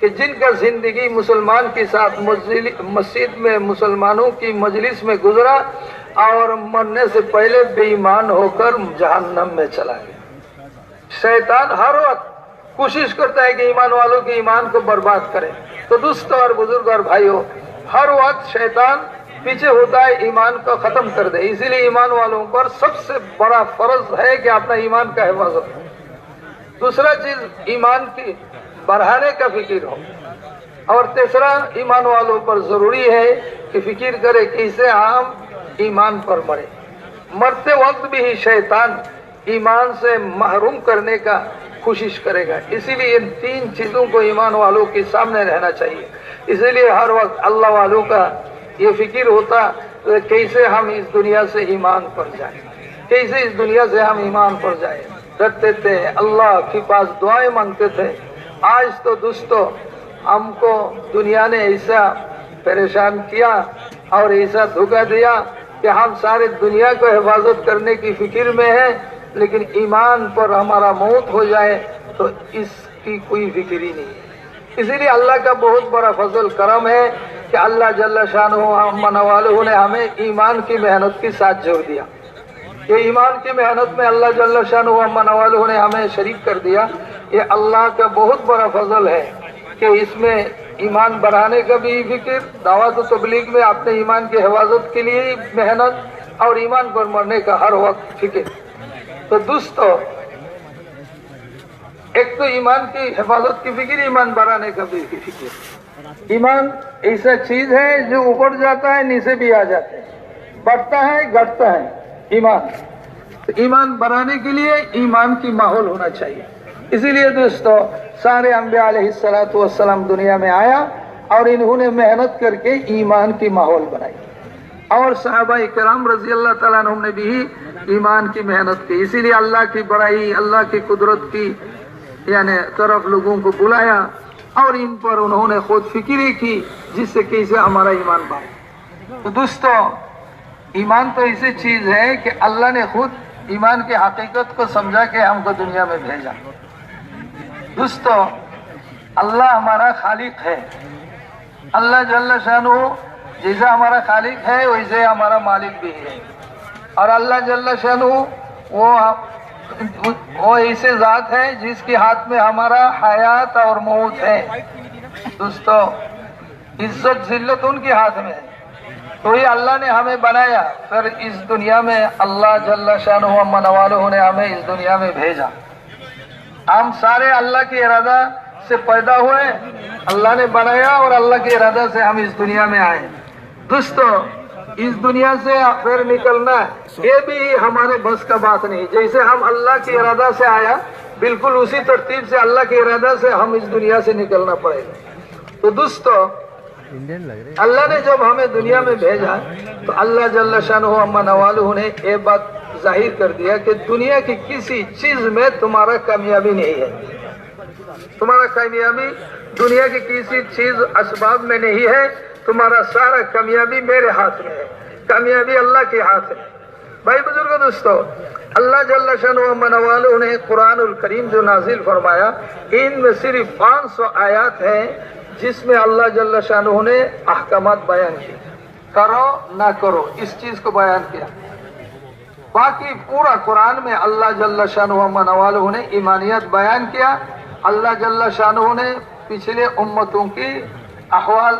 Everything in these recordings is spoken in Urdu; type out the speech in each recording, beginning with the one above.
کہ جن کا زندگی مسلمان کے ساتھ مسجد میں مسلمانوں کی مجلس میں گزرا اور مرنے سے پہلے بے ایمان ہو کر جہنم میں چلا گیا۔ شیطان ہر وقت کوشش کرتا ہے کہ ایمان والوں کے ایمان کو برباد کرے۔ تو دوستوں اور بزرگ اور بھائیوں، ہر وقت شیطان پیچھے ہوتا ہے ایمان کو ختم کر دے، اسی لیے ایمان والوں پر سب سے بڑا فرض ہے کہ اپنا ایمان کا حفاظت ہو۔ دوسرا چیز ایمان کی بڑھانے کا فکر ہو، اور تیسرا ایمان والوں پر ضروری ہے کہ فکر کرے کہ اسے ہم ایمان پر مرے۔ مرتے وقت بھی شیطان ایمان سے محروم کرنے کا کوشش کرے گا، اسی لیے ان تین چیزوں کو ایمان والوں کے سامنے رہنا چاہیے۔ اسی لیے ہر وقت اللہ والوں کا یہ فکر ہوتا کہ کیسے ہم اس دنیا سے ایمان پر جائیں، کیسے اس دنیا سے ہم ایمان پر جائیں۔ رکھتے تھے اللہ کے پاس دعائیں مانگتے تھے۔ آج تو دوستو ہم کو دنیا نے ایسا پریشان کیا اور ایسا دھوکہ دیا کہ ہم سارے دنیا کو حفاظت کرنے کی فکر میں ہیں، لیکن ایمان پر ہمارا موت ہو جائے تو اس کی کوئی فکر ہی نہیں ہے۔ اسی لیے اللہ کا بہت بڑا فضل کرم ہے کہ اللہ جل شانہ من والہ نے ہمیں ایمان کی محنت کے ساتھ جوڑ دیا۔ یہ ایمان کی محنت میں اللہ جل شانہ من والہ نے ہمیں شریک کر دیا۔ یہ اللہ کا بہت بڑا فضل ہے کہ اس میں ایمان بڑھانے کا بھی فکر، دعوت و تبلیغ میں اپنے ایمان کی حفاظت کے لیے محنت، اور ایمان پر مرنے کا ہر وقت فکر۔ تو دوستو ایک تو ایمان کی حفاظت کی فکر، ایمان بڑھانے کا بھی فکر۔ ایمان ایسا چیز ہے جو اوپر جاتا ہے نیچے بھی آ جاتا ہے، بڑھتا ہے گھٹتا ہے ایمان۔ تو ایمان بڑھانے کے لیے ایمان کی ماحول ہونا چاہیے۔ اسی لیے دوستو سارے انبیاء علیہ السلام دنیا میں آیا اور انہوں نے محنت کر کے ایمان کی ماحول بنائی، اور صحابہ کرام رضی اللہ تعالیٰ عنہم نے بھی ایمان کی محنت کی۔ اسی لیے اللہ کی بڑائی، اللہ کی قدرت کی یعنی طرف لوگوں کو بلایا، اور ان پر انہوں نے خود فکری کی جس سے کیسے ہمارا ایمان بڑھے۔ تو دوستو ایمان تو ایسی چیز ہے کہ اللہ نے خود ایمان کی حقیقت کو سمجھا کے ہم کو دنیا میں بھیجا۔ دوستو اللہ ہمارا خالق ہے، اللہ جل شانہ جیسا ہمارا خالق ہے ویسے ہمارا مالک بھی ہے، اور اللہ جل شانہ وہ ایسے ذات ہے جس کے ہاتھ میں ہمارا حیات اور موت ہے۔ دوستو عزت ذلت ان کے ہاتھ میں ہے، تو یہ اللہ نے ہمیں بنایا، پھر اس دنیا میں اللہ جل شانہ من والہ نے ہمیں اس دنیا میں بھیجا۔ ہم سارے اللہ کے ارادہ سے پیدا ہوئے، اللہ نے بنایا اور اللہ کے ارادہ سے ہم اس دنیا میں آئے۔ دوستو اس دنیا سے پھر نکلنا یہ بھی ہمارے بس کا بات نہیں، جیسے ہم اللہ کے ارادہ سے آیا بالکل اسی ترتیب سے اللہ کے ارادہ سے ہم اس دنیا سے نکلنا پڑے گا۔ تو دوستو اللہ نے جب ہمیں دنیا میں بھیجا تو اللہ جل شانہ من والہ نے یہ بات ظاہر کر دیا کہ دنیا کی کسی چیز میں تمہارا کامیابی نہیں ہے، تمہارا کامیابی دنیا کی کسی چیز اسباب میں نہیں ہے، تمہارا سارا کامیابی میرے ہاتھ میں ہے، کامیابی اللہ کے ہاتھ میں۔ بھائی بزرگ دوستو اللہ جل شانہ من والہ نے قرآن الکریم جو نازل فرمایا، ان میں صرف 500 آیات ہیں جس میں اللہ جل شانہ نے احکامات بیان کیے، کرو نہ کرو اس چیز کو بیان کیا۔ باقی پورا قرآن میں اللہ جل شانہ من والہ نے ایمانیات بیان کیا۔ اللہ جل شانہ نے پچھلے امتوں کی احوال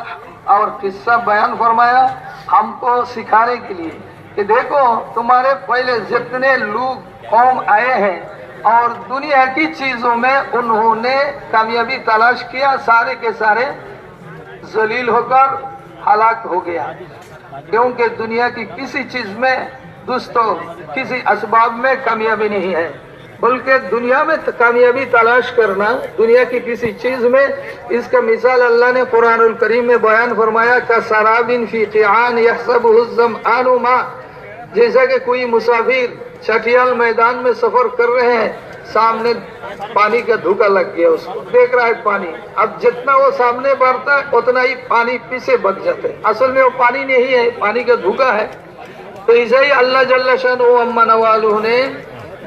اور قصہ بیان فرمایا ہم کو سکھانے کے لیے کہ دیکھو تمہارے پہلے جتنے لوگ قوم آئے ہیں اور دنیا کی چیزوں میں انہوں نے کامیابی تلاش کیا، سارے کے سارے ذلیل ہو کر ہلاک ہو گیا، کیونکہ دنیا کی کسی چیز میں دوستو کسی اسباب میں کامیابی نہیں ہے، بلکہ دنیا میں کامیابی تلاش کرنا دنیا کی کسی چیز میں، اس کا مثال اللہ نے قرآن الکریم میں بیان فرمایا کسراب فی قیعان یحسبہ الظمآن ماء، جیسا کہ کوئی مسافر چٹیال میدان میں سفر کر رہے ہیں، سامنے پانی کا دھوکا لگ گیا، اس کو دیکھ رہا ہے پانی، اب جتنا وہ سامنے بڑھتا ہے اتنا ہی پانی پیچھے بگ جاتا ہے، اصل میں وہ پانی نہیں ہے، پانی کا دھوکا ہے۔ تو اسے ہی اللہ جل شانہ من والہ نے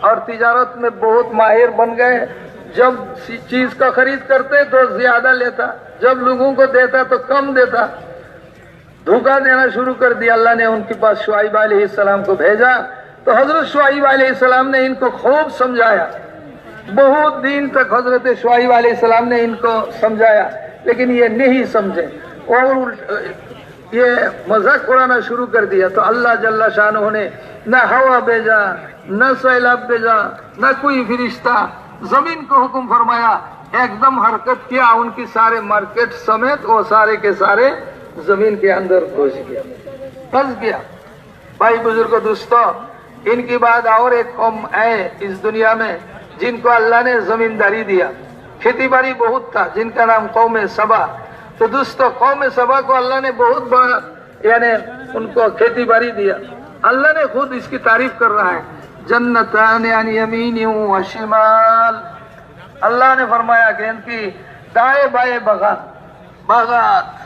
اور تجارت میں بہت ماہر بن گئے. جب چیز کا خرید کرتے تو زیادہ لیتا, جب لوگوں کو دیتا تو کم دیتا. دھوکہ دینا شروع کر دیا. اللہ نے ان کے پاس شعیب علیہ السلام کو بھیجا تو حضرت شعیب علیہ السلام نے ان کو خوب سمجھایا. بہت دن تک حضرت شعیب علیہ السلام نے ان کو سمجھایا, لیکن یہ نہیں سمجھے اور یہ مذاق اڑانا شروع کر دیا. تو اللہ جل شانہ نے نہ ہوا بھیجا, نہ سیلاب بھیجا, نہ کوئی فرشتہ, زمین کو حکم فرمایا, ایک دم حرکت کیا. ان کی سارے مارکیٹ سمیت وہ سارے کے سارے زمین کے اندر گھس گیا, پھنس گیا. بھائی بزرگ دوستو, ان کی بعد اور ایک قوم آئے اس دنیا میں جن کو اللہ نے زمینداری دیا, کھیتی باڑی بہت تھا, جن کا نام قوم سبا. تو دوستو قوم سبا کو اللہ نے بہت بڑا یعنی ان کو کھیتی باڑی دیا. اللہ نے خود اس کی تعریف کر رہا ہے, جنتان عن یمین و شمال. اللہ نے فرمایا کہ ان کی دائیں بائیں باغات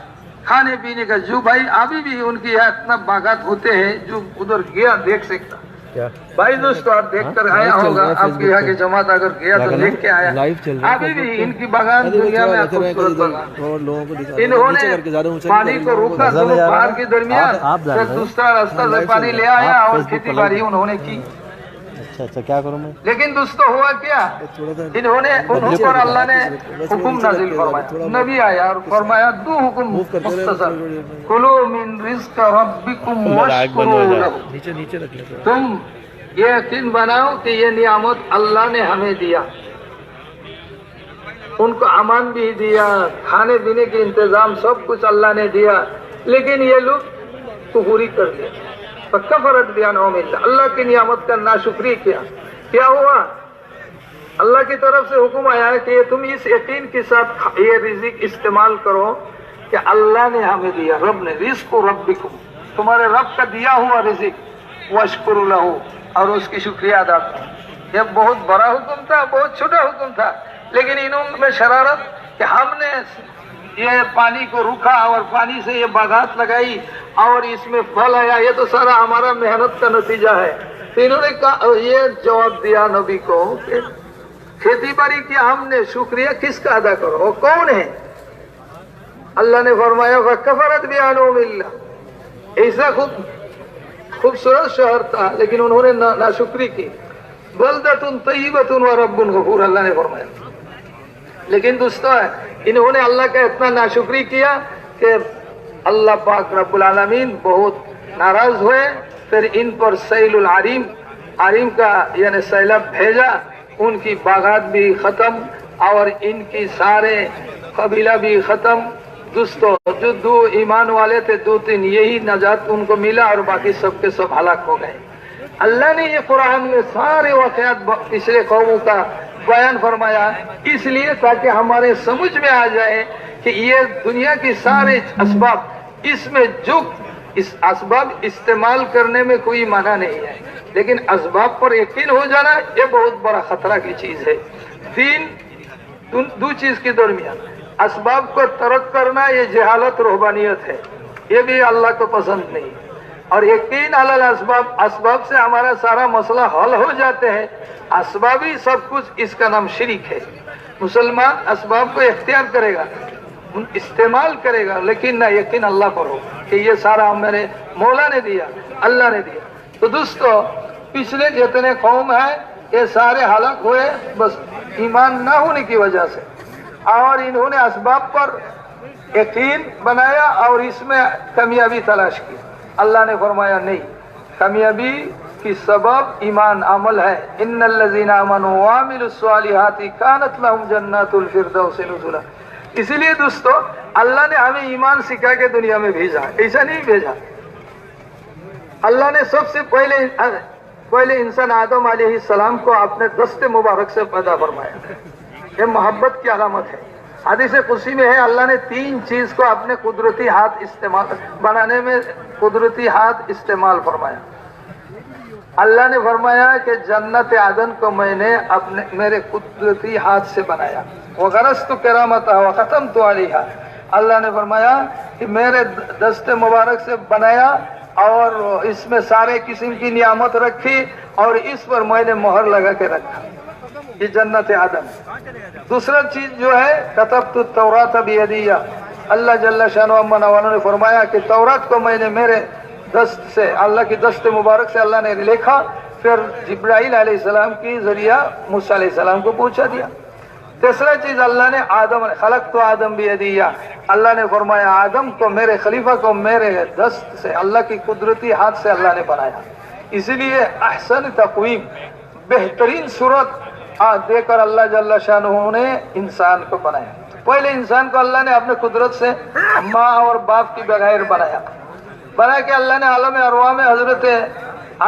کھانے پینے کا. جو بھائی ابھی بھی ان کی یہاں اتنا باغات ہوتے ہیں, جو ادھر گیا دیکھ سکتا. بھائی دوستو آپ دیکھ کر آیا ہوگا, آپ کے یہاں کی جماعت اگر گیا تو دیکھ کے آیا. ابھی بھی ان کی باغات دنیا میں خوبصورت باغات. انہوں نے پانی کو روکا دونوں پہاڑ کے درمیان, پھر دوسرا راستہ سے پانی لے آیا اور کھیتی باڑی انہوں نے کی. اچھا کیا کروں میں؟ لیکن دوستو ہوا کیا, انہوں پر اللہ نے حکم نازل فرمایا. نبی آیا اور فرمایا دو حکم مختصر, کلوا من رزق ربکم واشکروا لہ. تم یہ یقین بناؤ کہ یہ نعمت اللہ نے ہمیں دیا, ان کو امان بھی دیا, کھانے پینے کے انتظام سب کچھ اللہ نے دیا, لیکن یہ لوگ کفری کر دیا. فکفرت بانعم اللہ, اللہ کی نعمت کا ناشکری کیا. کیا ہوا, اللہ کی طرف سے حکم آیا ہے کہ تم اس یقین کے ساتھ یہ رزق استعمال کرو کہ اللہ نے ہمیں دیا. رب نے, رزق ربکم, تمہارے رب کا دیا ہوا رزق, واشکروا لہ, اور اس کی شکریہ ادا کرو. یہ بہت بڑا حکم تھا, بہت چھوٹا حکم تھا, لیکن انہوں میں شرارت کہ ہم نے یہ پانی کو روکا اور پانی سے یہ باغات لگائی اور اس میں پھل آیا, یہ تو سارا ہمارا محنت کا نتیجہ ہے. تو انہوں نے کہا, یہ جواب دیا نبی کو کہ کھیتی باڑی کیا ہم نے, شکریہ کس کا ادا کرو, وہ کون ہے؟ اللہ نے فرمایا فکفرت بانعم اللہ. ایسا خوبصورت شہر تھا لیکن انہوں نے ناشکری کی. بلدۃ طیبۃ ورب غفور, اللہ نے فرمایا. لیکن دوستو انہوں نے اللہ کا اتنا ناشکری کیا کہ اللہ پاک رب العالمین بہت ناراض ہوئے. پھر ان پر سیل العریم, عریم کا یعنی سیلاب بھیجا. ان کی باغات بھی ختم اور ان کی سارے قبیلہ بھی ختم. دوستو جو دو ایمان والے تھے, دو تین, یہی نجات ان کو ملا اور باقی سب کے سب ہلاک ہو گئے. اللہ نے یہ قرآن میں سارے واقعات پچھلے قوموں کا بیان فرمایا, اس لیے تاکہ ہمارے سمجھ میں آ جائے کہ یہ دنیا کی سارے اسباب, اس میں جو اس اسباب استعمال کرنے میں کوئی معنی نہیں ہے, لیکن اسباب پر یقین ہو جانا یہ بہت بڑا خطرہ کی چیز ہے. دین دو چیز کے درمیان, اسباب کو ترک کرنا یہ جہالت رہبانیت ہے, یہ بھی اللہ کو پسند نہیں. اور یقین علی الاسباب, اسباب سے ہمارا سارا مسئلہ حل ہو جاتے ہیں. اسبابی سب کچھ, اس کا نام شرک ہے. مسلمان اسباب کو اختیار کرے گا, استعمال کرے گا, لیکن نہ یقین اللہ پر ہو کہ یہ سارا میرے مولا نے دیا, اللہ نے دیا. تو دوستو پچھلے جتنے قوم ہیں یہ سارے ہلاک ہوئے بس ایمان نہ ہونے کی وجہ سے, اور انہوں نے اسباب پر یقین بنایا اور اس میں کامیابی تلاش کی. اللہ نے فرمایا نہیں, کامیابی کی سبب ایمان عمل ہے. ان الذین آمنوا وعملوا الصالحات کانت لهم جنات الفردوس نزلا. اسی لیے دوستو اللہ نے ہمیں ایمان سکھا کے دنیا میں بھیجا, ایسا نہیں بھیجا. اللہ نے سب سے پہلے انسان آدم علیہ السلام کو اپنے دست مبارک سے پیدا فرمایا. یہ محبت کی علامت ہے. حدیث قدسی میں ہے اللہ نے تین چیز کو اپنے قدرتی ہاتھ استعمال بنانے میں قدرتی ہاتھ استعمال فرمایا. اللہ نے فرمایا کہ جنت عدن کو میں نے اپنے میرے قدرتی ہاتھ سے بنایا. وغرست کرامتہ وختمت علیہا. اللہ نے فرمایا کہ میرے دست مبارک سے بنایا اور اس میں سارے قسم کی نعمت رکھی اور اس پر میں نے مہر لگا کے رکھا، یہ جنت عدن۔ دوسرا چیز جو ہے کتبت التوراۃ بیدی، اللہ جل شانہ امنا والوں نے فرمایا کہ تورات کو میں نے میرے دست سے، اللہ کی دست مبارک سے اللہ نے لکھا، پھر جبرائیل علیہ السلام کی ذریعہ موسیٰ علیہ السلام کو پہنچا دیا۔ تیسرا چیز اللہ نے آدم، خلقت آدم بیدی، اللہ نے فرمایا آدم کو، میرے خلیفہ کو میرے دست سے، اللہ کی قدرتی ہاتھ سے اللہ نے بنایا۔ اسی لیے احسن تقویم، بہترین صورت دے کر اللہ جل شانہ نے انسان کو بنایا۔ پہلے انسان کو اللہ نے اپنے قدرت سے ماں اور باپ کی بغیر بنا کے اللہ نے عالم ارواح میں حضرت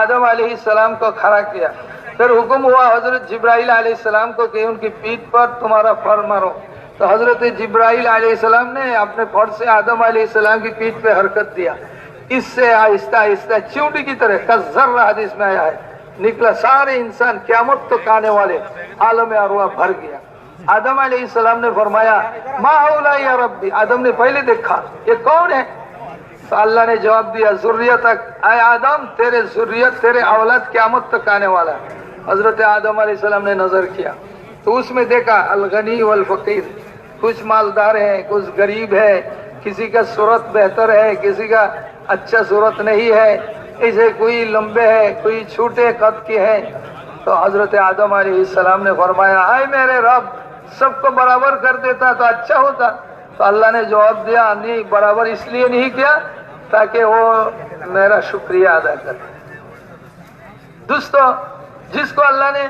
آدم علیہ السلام کو کھڑا کیا۔ پھر حکم ہوا حضرت جبرائیل علیہ السلام کو کہ ان کی پیٹھ پر تمہارا پر مارو، تو حضرت جبرائیل علیہ السلام نے اپنے پر سے آدم علیہ السلام کی پیٹھ پہ حرکت دیا، اس سے آہستہ آہستہ چیونٹی کی طرح کذر حدیث میں آیا ہے نکلا، سارے انسان قیامت تک آنے والے عالم ارواح بھر گیا۔ آدم علیہ السلام نے فرمایا ما ہؤلاء یا ربی، آدم نے پہلے دیکھا یہ کون ہے، تو اللہ نے جواب دیا ذریتک، اے آدم تیرے ذریت، تیرے اولاد قیامت تک آنے والا ہے۔ حضرت آدم علیہ السلام نے نظر کیا تو اس میں دیکھا الغنی والفقیر، کچھ مالدار ہے، کچھ غریب ہے، کسی کا صورت بہتر ہے، کسی کا اچھا صورت نہیں ہے، اسے کوئی لمبے ہے، کوئی چھوٹے قد کے ہے۔ تو حضرت آدم علیہ السلام نے فرمایا اے میرے رب، سب کو برابر کر دیتا تو اچھا ہوتا۔ تو اللہ نے جواب دیا نہیں، برابر اس لیے نہیں کیا تاکہ وہ میرا شکریہ ادا کرے۔ دوستو، جس کو اللہ نے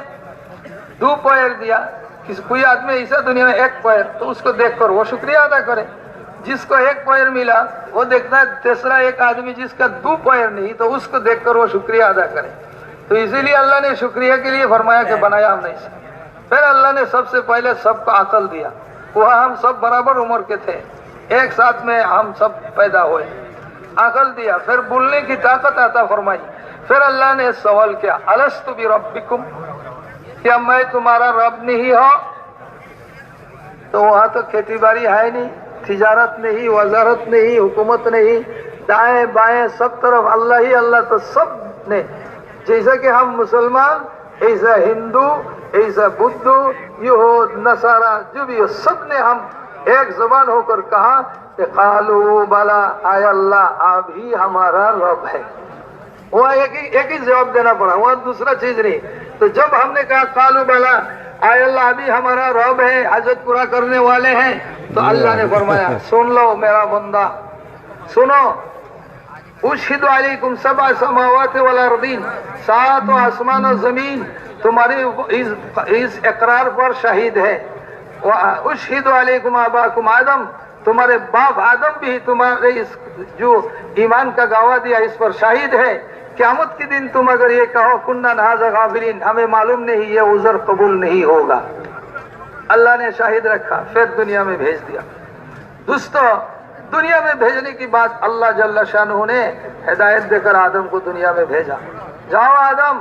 2 پیر دیا، کوئی آدمی ایسا دنیا میں 1 پیر، تو اس کو دیکھ کر وہ شکریہ ادا کرے۔ جس کو 1 پیر ملا وہ دیکھتا ہے تیسرا ایک آدمی جس کا 2 پیر نہیں، تو اس کو دیکھ کر وہ شکریہ ادا کرے۔ تو اسی لیے اللہ نے شکریہ کے لیے فرمایا کہ بنایا ہم نے اسے۔ پھر اللہ نے سب سے پہلے سب کو عقل دیا، وہاں ہم سب برابر عمر کے تھے، ایک ساتھ میں ہم سب پیدا ہوئے، عقل دیا، پھر بولنے کی طاقت عطا فرمائی۔ پھر اللہ نے سوال کیا الست بربکم، کیا میں تمہارا رب نہیں ہوں؟ تو وہاں تو کھیتی باڑی ہے نہیں، تجارت نہیں، وزارت نہیں، حکومت نہیں، دائیں بائیں سب طرف اللہ ہی اللہ، تو سب نے جیسا کہ ہم مسلمان، ایسا ہندو، ایسا بدھو، یہود، نصارہ، جو بھی ہو، سب نے ہم ایک زبان ہو کر کہا کہ قالوا بلا، اے اللہ آپ ہی ہمارا رب ہے۔ وہ ایک ہی جواب دینا پڑا، وہ دوسرا چیز نہیں۔ تو جب ہم نے کہا قالوا بلا، اے اللہ ابھی ہمارا رب ہے، حاجت پورا کرنے والے ہیں، تو اللہ نے فرمایا سن لو میرا بندہ، سنو، اشہد علیکم 7 سماوات والارضین، 7 آسمان و زمین تمہاری اس اقرار پر شہید ہے۔ اشہد علیکم آباکم آدم، تمہارے باپ آدم بھی تمہارے اس جو ایمان کا گواہ دیا اس پر شاہد ہے۔ قیامت کے دن تم اگر یہ کہو کننا ھذا غافلین، ہمیں معلوم نہیں، یہ عذر قبول نہیں ہوگا۔ اللہ نے شاہد رکھا، پھر دنیا میں بھیج دیا۔ دوستو، دنیا میں بھیجنے کی بات اللہ جل شانہ نے ہدایت دے کر آدم کو دنیا میں بھیجا، جاؤ آدم،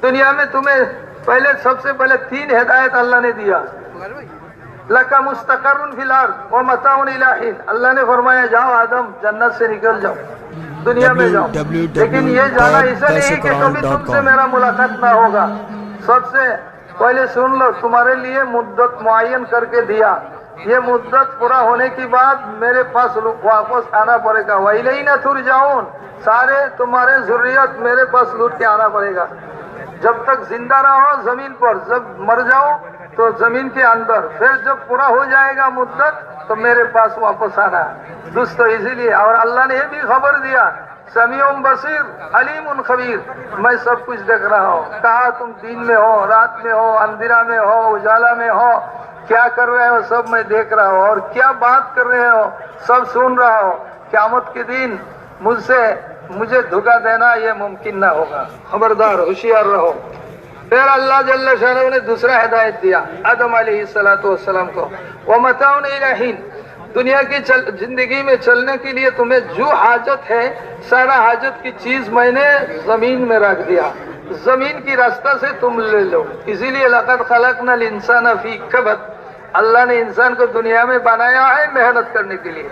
دنیا میں تمہیں پہلے سب سے پہلے 3 ہدایت اللہ نے دیا، لَكَ مُسْتَقَرٌ فِي الْأَرْضِ وَمَتَاعٌ إِلَىٰ حِينٍ، اللہ نے فرمایا جاؤ آدم جنت سے نکل جاؤ، دنیا میں جاؤ، لیکن یہ جانا ایسا نہیں کہ کبھی تم سے میرا ملاقات نہ ہوگا۔ سب سے پہلے سن لو، تمہارے لیے مدت معین کر کے دیا، یہ مدت پورا ہونے کے بعد میرے پاس واپس آنا پڑے گا، وَإِلَيْنَا تُرْجَعُونَ، سارے تمہارے ذریت میرے پاس لوٹ کے آنا پڑے گا۔ جب تک زندہ رہو زمین پر، جب مر جاؤ تو زمین کے اندر، پھر جب پورا ہو جائے گا مدت تو میرے پاس واپس آنا۔ دوستو، اسی لیے اور اللہ نے یہ بھی خبر دیا سمیع بصیر علیم خبیر، میں سب کچھ دیکھ رہا ہوں، کہا تم دن میں ہو، رات میں ہو، اندھیرا میں ہو، اجالا میں ہو، کیا کر رہے ہو سب میں دیکھ رہا ہوں، اور کیا بات کر رہے ہو سب سن رہا ہوں۔ قیامت کے دن مجھے دھوکہ دینا یہ ممکن نہ ہوگا، خبردار ہوشیار رہو۔ پھر اللہ جل شانہ نے دوسرا ہدایت دیا آدم علیہ السلام کو، وَمَتَاعٌ إِلَىٰ حِينٍ، دنیا کی زندگی میں چلنے کے لیے تمہیں جو حاجت ہے سارا حاجت کی چیز میں نے زمین میں رکھ دیا، زمین کی راستہ سے تم لے لو۔ اسی لیے لَقَدْ خَلَقْنَا الْإِنسَانَ فِي كَبَدٍ، اللہ نے انسان کو دنیا میں بنایا ہے محنت کرنے کے لیے۔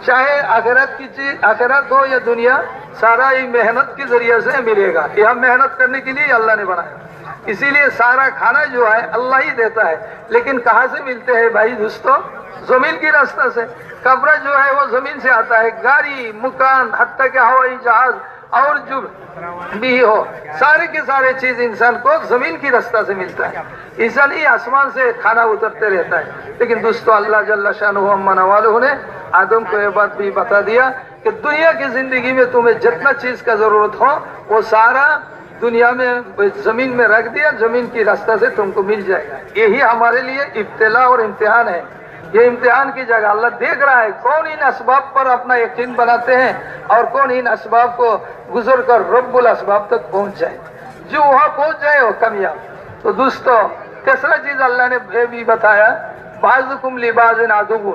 چاہے آخرت کی چیز آخرت ہو یا دنیا سارا ہی محنت کے ذریعے سے ملے گا. یہ ہم محنت کرنے کے لیے اللہ نے بنایا. اسی لیے سارا کھانا جو ہے اللہ ہی دیتا ہے. لیکن کہاں سے ملتے ہیں بھائی دوستو؟ زمین کی راستہ سے. کپڑا جو ہے وہ زمین سے آتا ہے. گاڑی مکان حتیٰ کہ ہوائی جہاز اور جو بھی ہو سارے کے سارے چیز انسان کو زمین کی راستہ سے ملتا ہے. انسان ہی آسمان سے کھانا اترتے رہتا ہے. لیکن دوستو اللہ جل شانہ عما نوالہ نے آدم کو یہ بات بھی بتا دیا کہ دنیا کی زندگی میں تمہیں جتنا چیز کا ضرورت ہو وہ سارا دنیا میں زمین میں رکھ دیا. زمین کی راستہ سے تم کو مل جائے گا. یہی ہمارے لیے ابتلا اور امتحان ہے. یہ امتحان کی جگہ اللہ دیکھ رہا ہے کون ان اسباب پر اپنا یقین بناتے ہیں اور کون ان اسباب کو گزر کر رب الاسباب تک پہنچ جائے. جو وہاں پہنچ جائے وہ کامیاب. تو دوستو تیسرا چیز اللہ نے یہ بھی بتایا بعضکم لبعض عدو.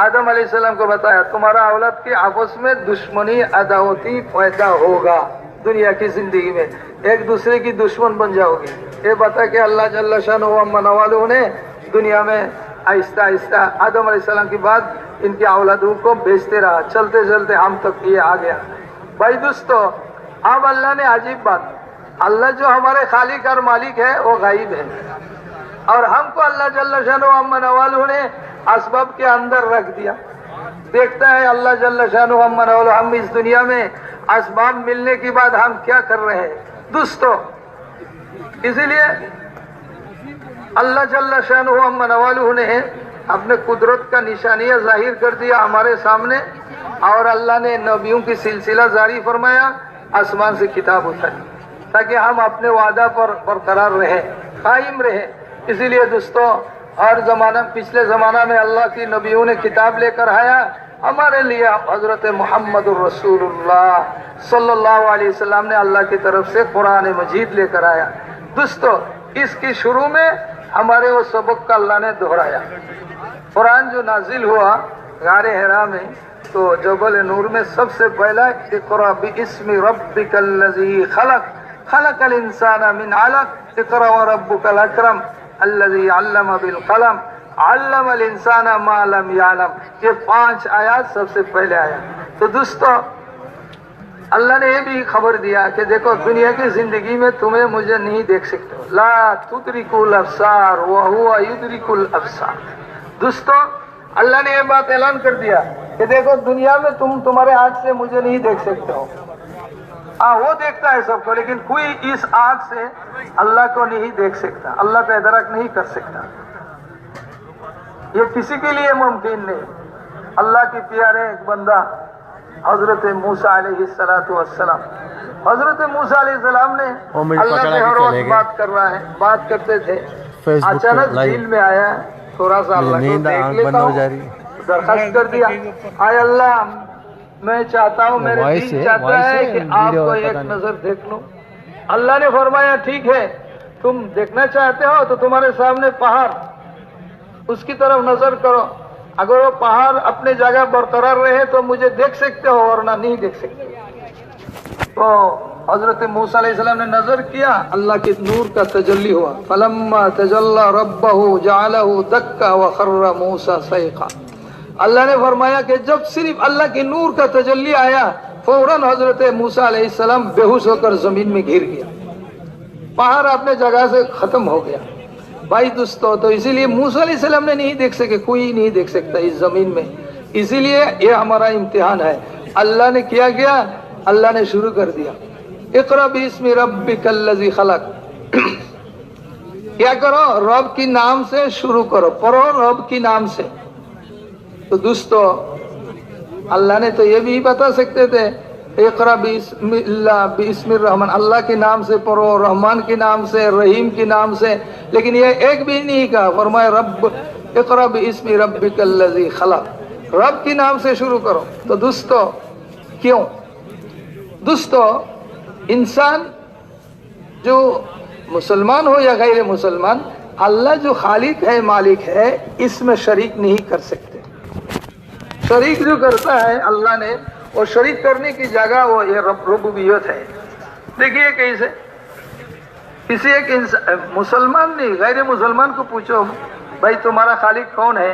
آدم علیہ السلام کو بتایا تمہارا اولاد کے آپس میں دشمنی عداوتی پیدا ہوگا. دنیا کی زندگی میں ایک دوسرے کی دشمن بن جاؤ گے. یہ بتا کہ اللہ جل شانہ عما نوالہ نے دنیا میں آہستہ آہستہ آدم علیہ السلام کے بعد ان کے اولادوں کو بھیجتے رہا. چلتے چلتے ہم تک یہ آ گیا. بھائی دوستو اب اللہ نے عجیب بات اللہ جو ہمارے خالق اور مالک ہے وہ غائب ہے اور ہم کو اللہ جل شانہ عما نوالہ نے اسباب کے اندر رکھ دیا. دیکھتا ہے اللہ جل شانہ عما نوالہ ہم اس دنیا میں اسباب ملنے کے بعد ہم کیا کر رہے ہیں دوستو. اسی لیے اللہ جل شانہ عما نوالہ نے اپنے قدرت کا نشانیہ ظاہر کر دیا ہمارے سامنے اور اللہ نے نبیوں کی سلسلہ جاری فرمایا. آسمان سے کتاب اتاری تاکہ ہم اپنے وعدہ پر برقرار رہیں قائم رہیں. اسی لیے دوستو ہر زمانہ پچھلے زمانہ میں اللہ کی نبیوں نے کتاب لے کر آیا. ہمارے لیے حضرت محمد الرسول اللہ صلی اللہ علیہ وسلم نے اللہ کی طرف سے قرآن مجید لے کر آیا. دوستو اس کی شروع میں ہمارے وہ سبق کا اللہ نے دہرایا. قرآن جو نازل ہوا غار حرا میں تو جبل نور میں سب سے پہلا اقرأ باسم ربک الذی خلق خلق الانسان من علق اقرأ وربک الاکرم الذی علم بالقلم علم الانسان ما لم یعلم. یہ 5 آیات سب سے پہلے آیا. تو دوستو اللہ نے یہ بھی خبر دیا کہ دیکھو دنیا کی زندگی میں تمہیں مجھے نہیں دیکھ سکتے ہو. لا تدرک الابصار وہو یدرک الابصار. دوستو اللہ نے یہ بات اعلان کر دیا کہ دیکھو دنیا میں تمہارے آنکھ سے مجھے نہیں دیکھ سکتے ہو. وہ دیکھتا ہے سب کو لیکن کوئی اس آنکھ سے اللہ کو نہیں دیکھ سکتا. اللہ کا ادراک نہیں کر سکتا. یہ کسی کے لیے ممکن نہیں. اللہ کے پیارے ایک بندہ حضرت موسیٰ علیہ السلام حضرت موسیٰ علیہ السلام نے اللہ سے ہر وقت بات کر رہا ہے بات کرتے تھے. اچانک دل میں آیا تھوڑا سا اللہ کو دیکھ لیتا ہوں. درخواست کر دیا آئے اللہ میں چاہتا ہوں میرے دل چاہتا ہے کہ آپ کو ایک نظر دیکھ لوں. اللہ نے فرمایا ٹھیک ہے تم دیکھنا چاہتے ہو تو تمہارے سامنے پہاڑ اس کی طرف نظر کرو. اگر وہ پہاڑ اپنے جگہ برقرار رہے تو مجھے دیکھ سکتے ہو ورنہ نہیں دیکھ سکتے. تو حضرت موسیٰ علیہ السلام نے نظر کیا اللہ کے نور کا تجلی ہوا. فلما تجلی ربہ جعلہ دکا وخر موسیٰ صیقا. اللہ نے فرمایا کہ جب صرف اللہ کے نور کا تجلی آیا فوراً حضرت موسیٰ علیہ السلام بے ہوش ہو کر زمین میں گر گیا. پہاڑ اپنے جگہ سے ختم ہو گیا. بھائی دوستو تو اسی لیے موسیٰ علیہ السلام نے نہیں دیکھ سکے کوئی نہیں دیکھ سکتا اس زمین میں. اسی لیے یہ ہمارا امتحان ہے. اللہ نے کیا کیا اللہ نے شروع کر دیا اقرأ باسم ربک الذی خلق. کیا کرو رب کی نام سے شروع کرو پڑھو رب کی نام سے. تو دوستو اللہ نے تو یہ بھی بتا سکتے تھے اقرأ باسم الرحمن اللہ کے نام سے پڑھو رحمان کے نام سے رحیم کے نام سے. لیکن یہ ایک بھی نہیں کہا. فرمایا رب اقرأ باسم ربک الذی خلق رب کے نام سے شروع کرو. تو دوستو کیوں دوستو انسان جو مسلمان ہو یا غیر مسلمان اللہ جو خالق ہے مالک ہے اس میں شریک نہیں کر سکتے. شریک جو کرتا ہے اللہ نے اور شریک کرنے کی جگہ وہ یہ ربوبیت ہے. دیکھیے کیسے کسی ایک مسلمان نہیں غیر مسلمان کو پوچھو بھائی تمہارا خالق کون ہے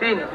3,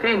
3,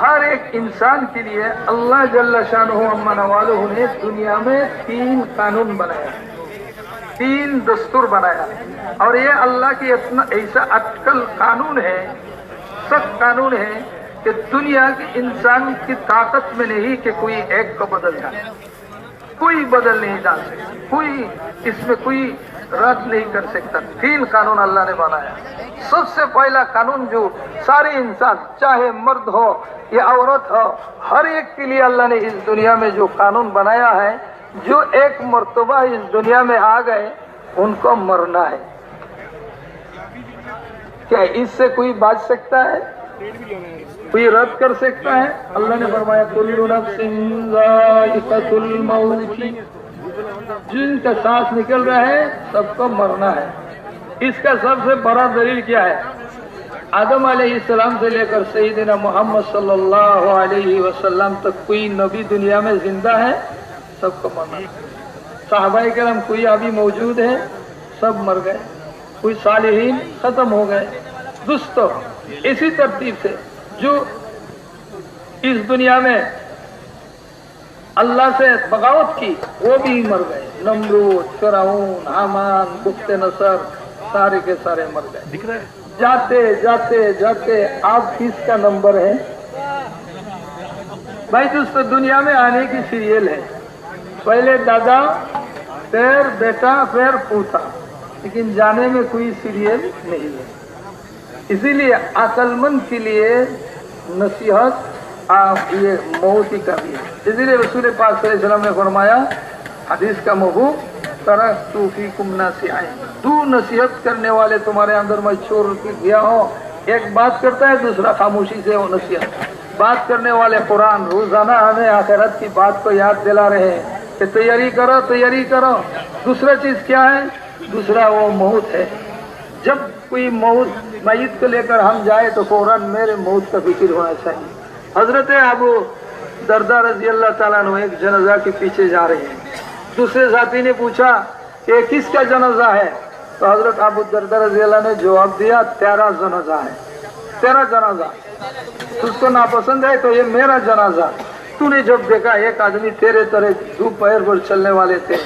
ہر ایک انسان کے لیے اللہ جل شانہ عما نوالہ نے دنیا میں 3 قانون بنایا، 3 دستور بنایا، اور یہ اللہ کی اتنا ایسا اٹکل قانون ہے، سخت قانون ہے کہ دنیا کے انسان کی طاقت میں نہیں کہ کوئی ایک کو بدل جائے، کوئی بدل نہیں ڈال سکتا، کوئی اس میں کوئی رد نہیں کر سکتا۔ 3 قانون اللہ نے بنایا۔ سب سے پہلا قانون جو سارے انسان چاہے مرد ہو یا عورت ہو، ہر ایک کے لیے اللہ نے اس دنیا میں جو قانون بنایا ہے، جو ایک مرتبہ اس دنیا میں آ گئے ان کو مرنا ہے۔ کیا اس سے کوئی بچ سکتا ہے؟ کوئی رد کر سکتا ہے؟ اللہ نے فرمایا کل نفس ذائقۃ الموت، جن کا سانس نکل رہا ہے سب کو مرنا ہے۔ اس کا سب سے بڑا دلیل کیا ہے؟ آدم علیہ السلام سے لے کر سیدنا محمد صلی اللہ علیہ وسلم تک کوئی نبی دنیا میں زندہ ہے؟ سب کو مرنا ہے۔ صحابہ کرام کوئی ابھی موجود ہے؟ سب مر گئے۔ کوئی صالحین ختم ہو گئے۔ دوستو اسی ترتیب سے جو اس دنیا میں اللہ سے بغاوت کی وہ بھی مر گئے، نمرود، فرعون، حامان، بخت نصر، سارے کے سارے مر گئے۔ دکھ رہے جاتے جاتے جاتے آپ کس کا نمبر ہے؟ بھائی دوستو دنیا میں آنے کی سیریل ہے، پہلے دادا، پھر بیٹا، پھر پوتا، لیکن جانے میں کوئی سیریل نہیں ہے۔ اسی لیے عقل مند کے لیے نصیحت یہ موت ہی کا بھی ہے۔ اسی لیے رسول پاک صلی اللہ علیہ وسلم نے فرمایا حدیث کا مفہوم ترکت فیکم ناصحین، 2 نصیحت کرنے والے تمہارے اندر میں چھوڑ کے گیا ہوں، ایک بات کرتا ہے دوسرا خاموشی سے وہ نصیحت۔ بات کرنے والے قرآن روزانہ ہمیں آخرت کی بات کو یاد دلا رہے ہیں کہ تیاری کرو تیاری کرو۔ دوسرا چیز کیا ہے؟ دوسرا وہ موت ہے۔ جب کوئی میت کو لے کر ہم جائے تو فوراً میرے موت کا فکر ہونا چاہیے۔ حضرت ابو دردہ رضی اللہ تعالیٰ عنہ ایک جنازہ کے پیچھے جا رہے ہیں، دوسرے ساتھی نے پوچھا کہ کس کا جنازہ ہے؟ تو حضرت ابو دردہ رضی اللہ نے جواب دیا 13 جنازہ ہے، 13 جنازہ۔ تجھ کو ناپسند ہے تو یہ میرا جنازہ۔ تو نے جب دیکھا ایک آدمی تیرے طرح 2 پیر پر چلنے والے تھے،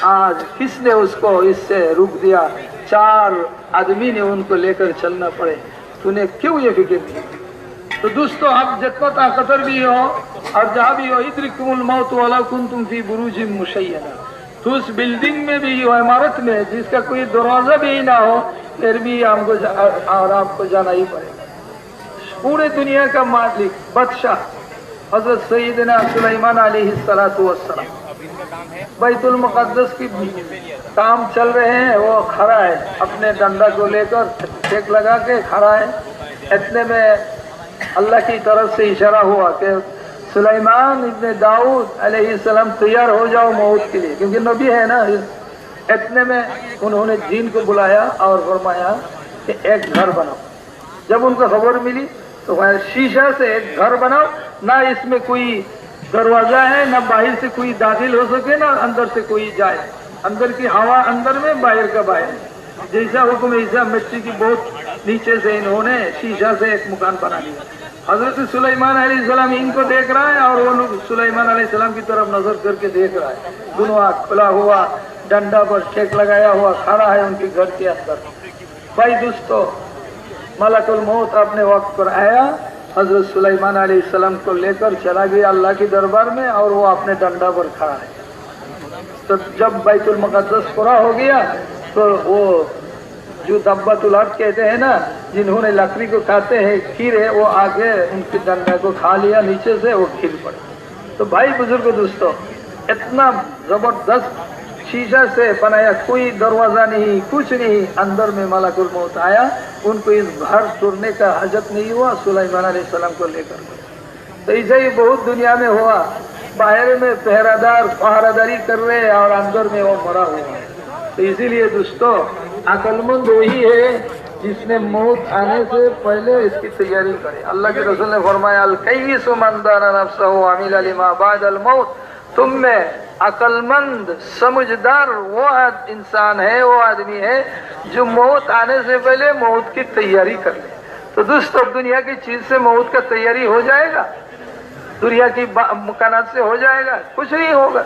آج کس نے اس کو اس سے روک دیا؟ 4 آدمی نے ان کو لے کر چلنا پڑے، تو نے کیوں یہ فکر کی؟ تو دوستو آپ جتنا طاقتور بھی ہو اور جہاں بھی ہو، ادرککم الموت ولو کنتم فی بروج مشیدہ، تو اس بلڈنگ میں بھی ہو، عمارت میں جس کا کوئی دروازہ بھی نہ ہو، پھر بھی ہم کو اور آپ کو جانا ہی پڑے گا۔ پورے دنیا کا مالک بادشاہ حضرت سیدنا سلیمان علیہ السلام بیت المقدس کی کام چل رہے ہیں، وہ کھڑا ہے اپنے ڈنڈا کو لے کر ٹیک لگا کے کھڑا ہے۔ اتنے میں اللہ کی طرف سے اشارہ ہوا کہ سلیمان ابن داؤد علیہ السلام تیار ہو جاؤ موت کے لیے، کیونکہ نبی ہے نا۔ اتنے میں انہوں نے جن کو بلایا اور فرمایا کہ ایک گھر بناؤ۔ جب ان کو خبر ملی تو شیشہ سے ایک گھر بناؤ، نہ اس میں کوئی دروازہ ہے، نہ باہر سے کوئی داخل ہو سکے، نہ اندر سے کوئی جائے، اندر کی ہوا اندر میں، باہر کا باہر۔ جیسا حکم ایسا مٹی کی بہت نیچے سے انہوں نے شیشہ سے ایک مکان بنا لیا۔ حضرت سلیمان علیہ السلام ان کو دیکھ رہا ہے اور وہ لوگ سلیمان علیہ السلام کی طرف نظر کر کے دیکھ رہا ہے، دونوں ہاتھ کھلا ہوا، ڈنڈا پر ٹیک لگایا ہوا کھڑا ہے ان کے گھر کے اندر۔ بھائی دوستو ملک الموت اپنے وقت پر آیا، حضرت سلیمان علیہ السلام کو لے کر چلا گیا اللہ کے دربار میں، اور وہ اپنے ڈنڈا پر کھڑا ہے۔ تو جب بیت المقدس پورا ہو گیا تو وہ جو دبۃ الارض کہتے ہیں نا، جنہوں نے لکڑی کو کھاتے ہیں، کھیرے، وہ آگے ان کے ڈنڈا کو کھا لیا، نیچے سے وہ کھل پڑے۔ تو بھائی بزرگ دوستو اتنا زبردست شیشہ سے بنایا، کوئی دروازہ نہیں، کچھ نہیں، اندر میں ملک الموت آیا، ان کو اس گھر توڑنے کا حاجت نہیں ہوا، سلیمان علیہ السلام کو لے کر گئے۔ تو ایسا ہی بہت دنیا میں ہوا، باہر میں پہرہ دار پہرہ داری کر رہے اور اندر میں وہ مرا ہوا ہے۔ تو اسی لیے دوستو عقل مند وہی ہے جس نے موت آنے سے پہلے اس کی تیاری کرے۔ اللہ کے رسول نے فرمایا الکیس من دان نفسہ وعمل لما بعد الموت، تم میں عقل مند سمجھدار وہ انسان ہے، وہ آدمی ہے جو موت آنے سے پہلے موت کی تیاری کر لے۔ تو دوستو دنیا کی چیز سے موت کا تیاری ہو جائے گا؟ دنیا کی مکانات سے ہو جائے گا؟ کچھ نہیں ہوگا۔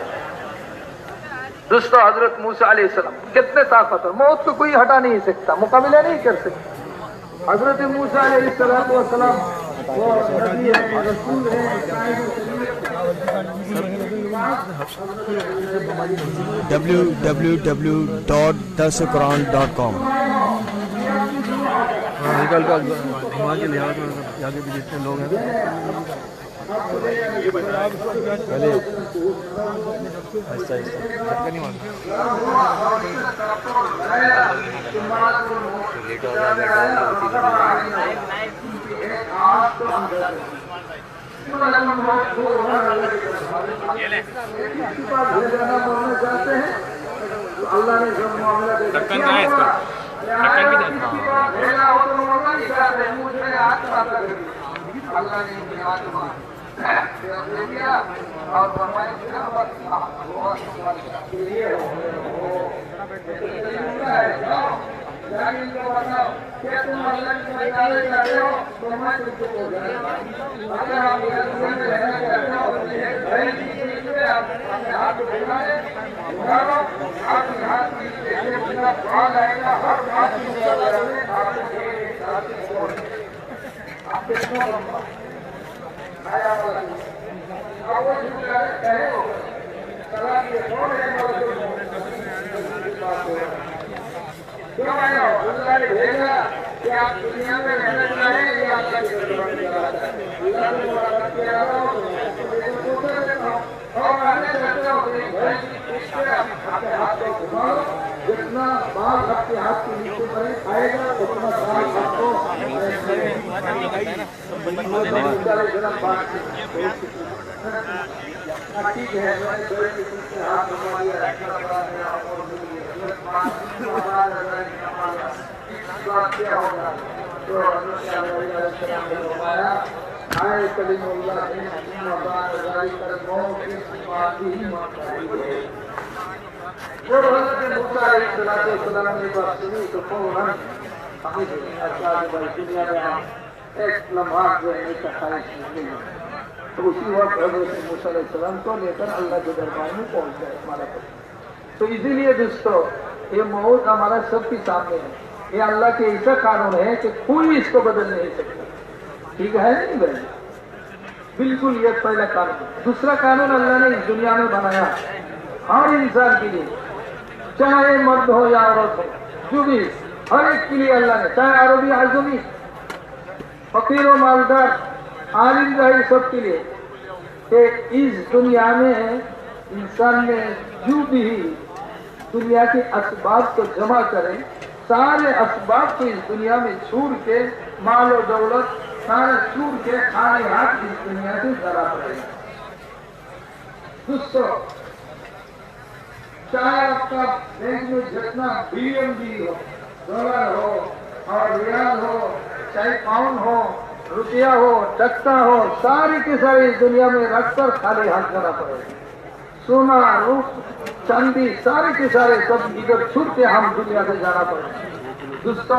دوستو حضرت موسیٰ علیہ السلام کتنے طاقتور، موت کو کوئی ہٹا نہیں سکتا، مقابلہ نہیں کر سکتا۔ حضرت موسیٰ علیہ السلام وہ نبی ہے، رسول ہے، www.darsuquran.com نکل کر وہاں کے لحاظ میں یہاں کے بھی جتنے لوگ ہیں پہلے ایسا نہیں اللہ نے جو معاملہ ڈھکن کہاں ہے اس کا؟ ڈھکن بھی دیکھنا اللہ نے دیا اور بھیجا کہ آپ دنیا میں رہنا چاہیں یہ آپ کا جتنا بال آپ کے ہاتھ کے نیچے پڑے آئے گا اتنا بال آپ کو ٹھیک ہے۔ تو اسی وقت حضرت موسیٰ علیہ السلام کو لے کر اللہ کے دربار میں پہنچ گئے ہمارا تو اسی لیے دوستو یہ موت ہمارا سب کے سامنے ہے، یہ اللہ کے ایسا قانون ہے کہ کوئی اس کو بدل نہیں سکتا، ٹھیک ہے نہیں بھائی؟ بالکل یہ پہلا قانون۔ دوسرا قانون اللہ نے اس دنیا میں بنایا ہر انسان کے لیے، چاہے مرد ہو یا عورت ہو، جو بھی ہر ایک کے لیے اللہ نے، چاہے عربی عجمی، فقیر و مالدار، عالم ظاہر، سب کے لیے کہ اس دنیا میں انسان نے جو بھی دنیا کے اسباب کو جمع کرے، سارے اسباب کو اس دنیا میں چھوڑ کے، مال و دولت سارے چھوڑ کے آئے ہاتھ اس دنیا سے ذرا پڑے گا۔ دوستو چاہے آپ کا بینک میں جتنا BNB ہو، ڈالر ہو اور ریال ہو، چاہے پاؤنڈ ہو، روپیہ ہو، ٹکا ہو، ساری کے سارے اس دنیا میں رکھ کر خالی ہاتھ کرنا پڑے گا۔ سونا، روپ، چاندی، سارے کے سارے سب ادھر چھوڑ کے ہم دنیا سے جانا پڑے گا۔ دوستو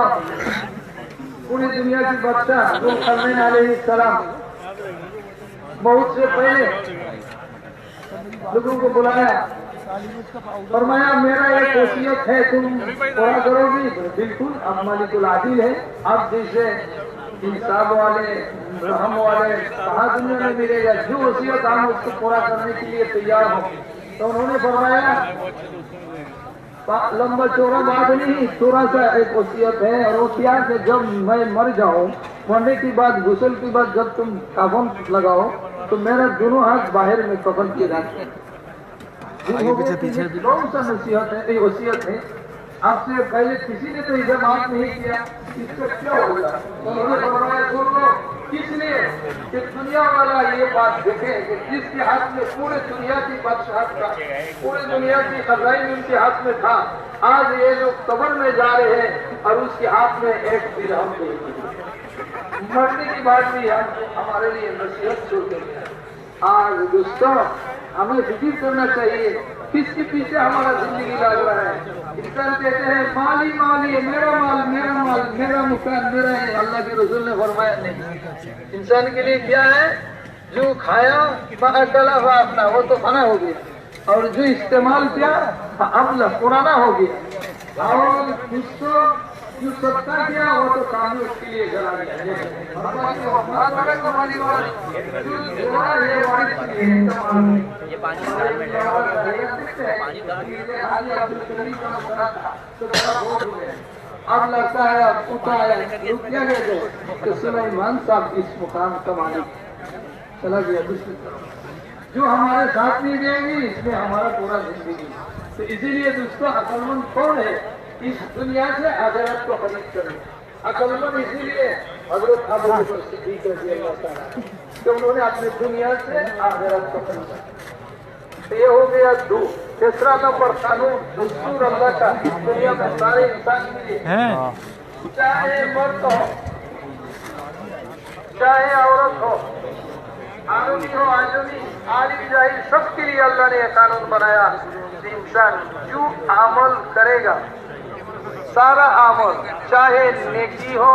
پوری دنیا کی بادشاہ نوح علیہ السلام موت سے پہلے لوگوں کو بلایا، فرمایا میرا ایک وصیت ہے، تم پورا کرو گی؟ بالکل، اب مالک العادل ہے، اب جیسے انصاف والے، رحم والے کہاں دنیا میں ملے گا، جو وصیت ہم اس کو پورا کرنے کے لیے تیار ہوں۔ تو انہوں نے فرمایا لمبا چوڑا بات نہیں، تھوڑا سا ایک وصیت ہے، اور وہ کیا کہ جب میں مر جاؤں، مرنے کی بعد، غسل کی بعد جب تم کفن لگاؤ تو میرا دونوں ہاتھ باہر میں کفن کیے جاتے ہیں۔ کون سا نصیحت ہے، یہ وصیت ہے؟ آپ سے پہلے کسی نے تو اسے بات نہیں کیا، اس کا کیا ہوگا؟ انہوں نے فرمایا سن لو، کس لیے کہ دنیا والا یہ بات دیکھے کہ جس کے ہاتھ میں پورے دنیا کی بادشاہت تھا، پورے دنیا کی خزائن ان کے ہاتھ میں تھا، آج یہ لوگ قبر میں جا رہے ہیں اور اس کے ہاتھ میں ایک درہم نہیں، مرنے کی بات بھی ہمارے لیے نصیحت چھوڑ کے گیا۔ آج دوستوں ہمیں فکر کرنا چاہیے کس کے پیچھے ہمارا زندگی لگ رہا ہے۔ انسان کہتے ہیں مالی مالی، میرا مال، میرا مال، میرا مکان، میرا ہے۔ اللہ کے رسول نے فرمایا نہیں، انسان کے لیے کیا ہے؟ جو کھایا فاکل فافنا وہ تو فنا ہو گیا، اور جو استعمال کیا فابلہ پرانا ہو گیا، اور جس کو جو سستا کیا وہ تو سامنے اس کے لیے جلا گیا۔ اب لگتا ہے اب اٹھایا کیا گئے کہ سلیمان صاحب اس مقام کا مالک چلا گیا دوسری طرف، جو ہمارے ساتھ نہیں دے گی اس میں ہمارا پورا زندگی۔ تو اسی لیے دوستوں عقل مند کون ہے؟ اس دنیا سے آخرت کو خرید کرے۔ عقل مند اسی لیے حضرت ابو بکر صدیق رضی اللہ تعالیٰ کہ انہوں نے اپنے دنیا سے آخرت کو خریدا۔ تو یہ ہو گیا دو۔ تیسرا نمبر قانون دستور اللہ کا اس دنیا میں سارے انسان کے لیے، چاہے مرد ہو چاہے عورت ہو، عالمی ہو عالمی، عالم جاہل، سب کے لیے اللہ نے یہ قانون بنایا کہ انسان جو عمل کرے گا، سارا عمل چاہے نیکی ہو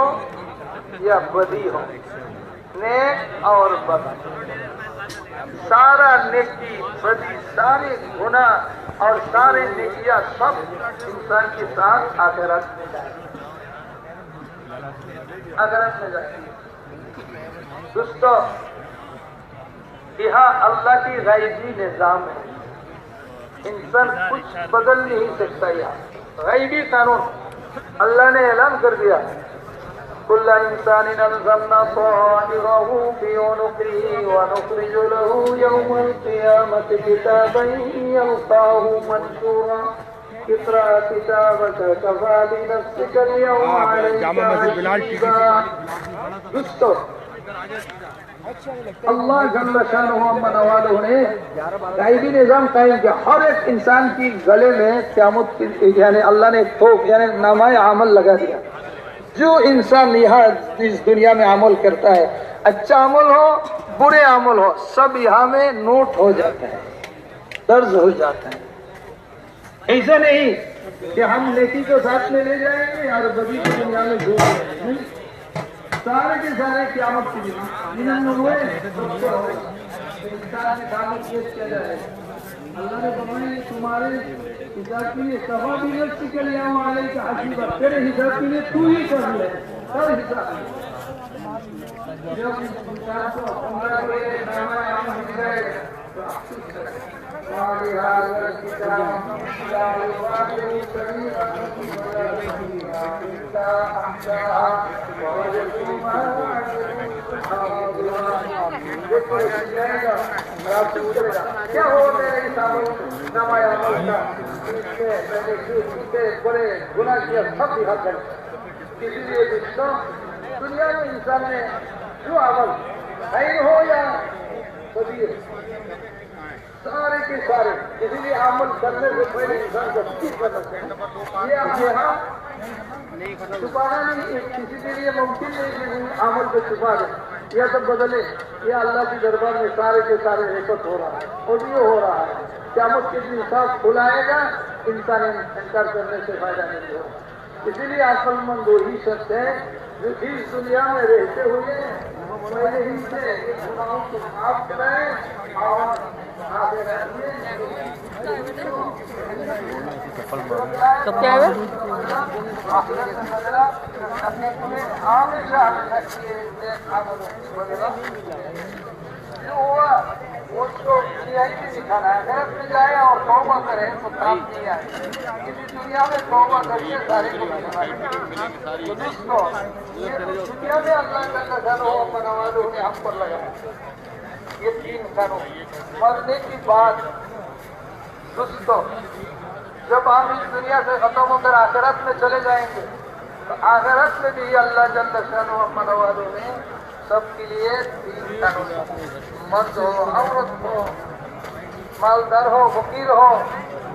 یا بدی ہو، نیک اور بد، سارا نیکی بدی، سارے گناہ اور سارے نیکیاں سب انسان کے ساتھ آخرت میں جائے گی۔ دوستو یہاں اللہ کی غیبی نظام ہے، انسان کچھ بدل نہیں سکتا۔ یہاں غیبی قانون اللہ نے اعلان کر دیا، کل انسان الزمنا طائره في عنقه ونخرج له يوم القيامة كتابا يلقاه منشورا اقرأ كتابك كفى بنفسك اليوم عليك حسيبا۔ دوستو اللہ جل شانہ منوالہ نے غیبی نظام قائم کیا، ہر ایک انسان کی گلے میں قیامت کی یعنی اللہ نے ایک تھوک یعنی نامہ عمل لگا دیا۔ جو انسان یہاں اس دنیا میں عمل کرتا ہے، اچھا عمل ہو برے عمل ہو، سب یہاں میں نوٹ ہو جاتا ہے، درج ہو جاتا ہے۔ ایسا نہیں کہ ہم نیکی کو ساتھ میں لے جائیں گے اور بدی کو دنیا میں چھوڑ دیں گے، سارے کے سارے قیامت کے دن انسان نے کام پیش کیا جائے۔ اللہ نے فرمایا تمہارے حساب کے لیے کفی بنفسک اليوم علیک حسیبا، تیرے حساب کے لیے تو ہی کر لے، ہر حساب جب انسان کو اللہ کو یہ نامہ عمل مل جائے تو افسوس کرے۔ وَلِهَذَا الْكِتَابِ لَا يُغَادِرُ صَغِيرَةً وَلَا كَبِيرَةً إِلَّا أَحْصَاهَا وَوَجَدُوا مَا عَمِلُوا حَاضِرًا۔ کیا ہو میرے حساب نامہ عمل کا؟ اس میں میں نے چھوٹے بڑے گناہ کیا سب لکھا کر۔ اسی لیے دوستوں دنیا میں انسان نے جو عمل خیر ہو یا بدی ہو، سارے کے سارے، اسی لیے عمل کرنے سے پہلے انسان کو فکر کرنا چاہیے۔ یہ آپ یہاں چھپانا نہیں، کسی کے لیے ممکن نہیں کہ عمل کو چھپا دے یا سب بدلے۔ یہ اللہ کے دربار میں سارے کے سارے ریکٹ ہو رہا ہے اور یہ ہو رہا ہے۔ قیامت کے دن صاف کھلائے گا، انسان انکار کرنے سے فائدہ نہیں ہوگا۔ اسی لیے عقل مند وہی شخص ہے جو اس دنیا میں رہتے ہوئے پہلے ہی سے گناہوں کو معاف کریں اور تو کیا ہے جو ہوا اس کو دنیا ہی میں دکھانا ہے، آخرت میں جائے اور توبہ کرے تو کام نہیں آئے، کسی دنیا میں توبہ کر کے سارے کو تو دوستو یہ دنیا میں اللہ کا قانون منوالوں نے ہم پر لگایا یہ تین قانون۔ مرنے کی بات دوستو جب ہم اس دنیا سے ختم ہو کر آخرت میں چلے جائیں گے تو آخرت میں بھی اللہ جل شانہ منوالوں نے سب کے لیے تین قانون، مرد ہو عورت ہو، مالدار ہو فقیر ہو،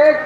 1